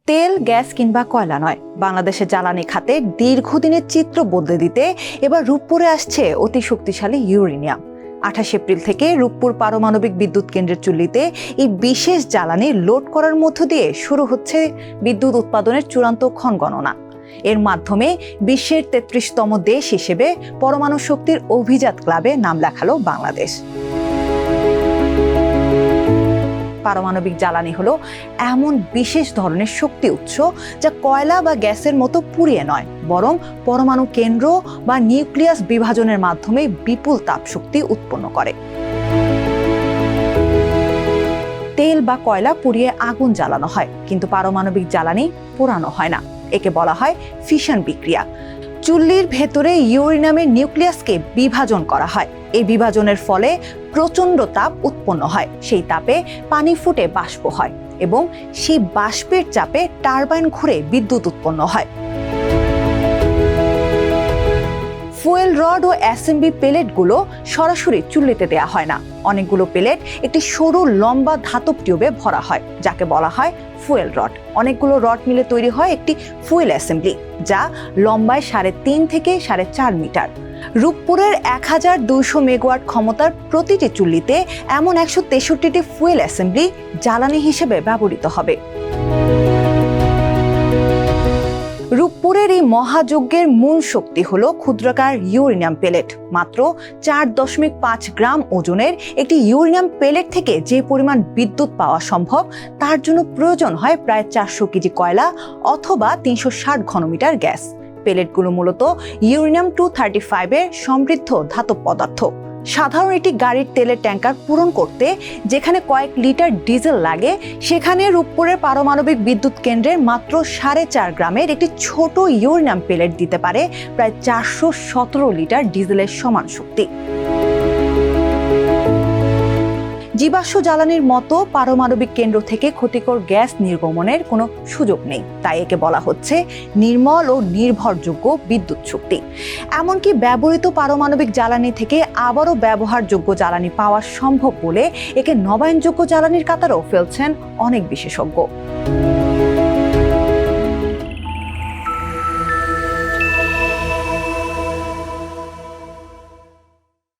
তেল, গ্যাস কিংবা কয়লা নয়, বাংলাদেশের জ্বালানি খাতে দীর্ঘদিনের চিত্র বদলে দিতে এবার রূপপুরে আসছে অতি শক্তিশালী ইউরেনিয়াম। 28 এপ্রিল থেকে রূপপুর পারমাণবিক বিদ্যুৎ কেন্দ্রের চুল্লিতে এই বিশেষ জ্বালানি লোড করার মধ্য দিয়ে শুরু হচ্ছে বিদ্যুৎ উৎপাদনের চূড়ান্ত ক্ষণ গণনা। এর মাধ্যমে বিশ্বের 33তম দেশ হিসেবে পরমাণু শক্তির অভিজাত ক্লাবে নাম লেখালো বাংলাদেশ। পারমাণবিক জ্বালানি হলো এমন বিশেষ ধরনের শক্তি উৎস যা কয়লা বা গ্যাসের মতো পুড়িয়ে নয়, বরং পরমাণু কেন্দ্র বা নিউক্লিয়াস বিভাজনের মাধ্যমে বিপুল তাপশক্তি উৎপন্ন করে। তেল বা কয়লা পুড়িয়ে আগুন জ্বালানো হয়, কিন্তু পারমাণবিক জ্বালানি পোড়ানো হয় না। একে বলা হয় ফিশন বিক্রিয়া। চুল্লির ভেতরে ইউরেনিয়ামের নিউক্লিয়াসকে বিভাজন করা হয়। এই বিভাজনের ফলে প্রচণ্ড তাপ উৎপন্ন হয়। সেই তাপে পানি ফুটে বাষ্প হয় এবং সেই বাষ্পের চাপে টারবাইন ঘুরে বিদ্যুৎ উৎপন্ন হয়। ফুয়েল রড ও অ্যাসেম্বলি পেলেটগুলো সরাসরি চুল্লিতে দেওয়া হয় না। অনেকগুলো পেলেট একটি সরু লম্বা ধাতব টিউবে ভরা হয়, যাকে বলা হয় ফুয়েল রড। অনেকগুলো রড মিলে তৈরি হয় একটি ফুয়েল অ্যাসেম্বলি, যা লম্বায় 3.5 থেকে 4.5 মিটার। রূপপুরের 1200 মেগাওয়াট ক্ষমতার প্রতিটি চুল্লিতে এমন 163টি ফুয়েল অ্যাসেম্বলি জ্বালানি হিসেবে ব্যবহৃত হবে। রূপপুরের এই মহাযজ্ঞের মূল শক্তি হলো ক্ষুদ্রাকার ইউরেনিয়াম পেলেট। মাত্র 4.5 গ্রাম ওজনের একটি ইউরেনিয়াম পেলেট থেকে যে পরিমাণ বিদ্যুৎ পাওয়া সম্ভব, তার জন্য প্রয়োজন হয় প্রায় 400 কেজি কয়লা অথবা 360 ঘনমিটার গ্যাস। পেলেটগুলো মূলত ইউরেনিয়াম 235 এর সমৃদ্ধ ধাতব পদার্থ। সাধারণ একটি গাড়ির তেলের ট্যাঙ্কার পূরণ করতে যেখানে কয়েক লিটার ডিজেল লাগে, সেখানে রূপপুরের পারমাণবিক বিদ্যুৎ কেন্দ্রের মাত্র 4.5 গ্রামের একটি ছোট ইউরেনিয়াম পেলেট দিতে পারে প্রায় 417 লিটার ডিজেলের সমান শক্তি। জীবাশ্ম জ্বালানির মতো পারমাণবিক কেন্দ্র থেকে ক্ষতিকর গ্যাস নির্গমনের কোনো সুযোগ নেই, তাই একে বলা হচ্ছে নির্মল ও নির্ভরযোগ্য বিদ্যুৎ শক্তি। এমনকি ব্যবহৃত পারমাণবিক জ্বালানি থেকে আবারও ব্যবহারযোগ্য জ্বালানি পাওয়া সম্ভব বলে একে নবায়নযোগ্য জ্বালানির কাতারেও ফেলছেন অনেক বিশেষজ্ঞ।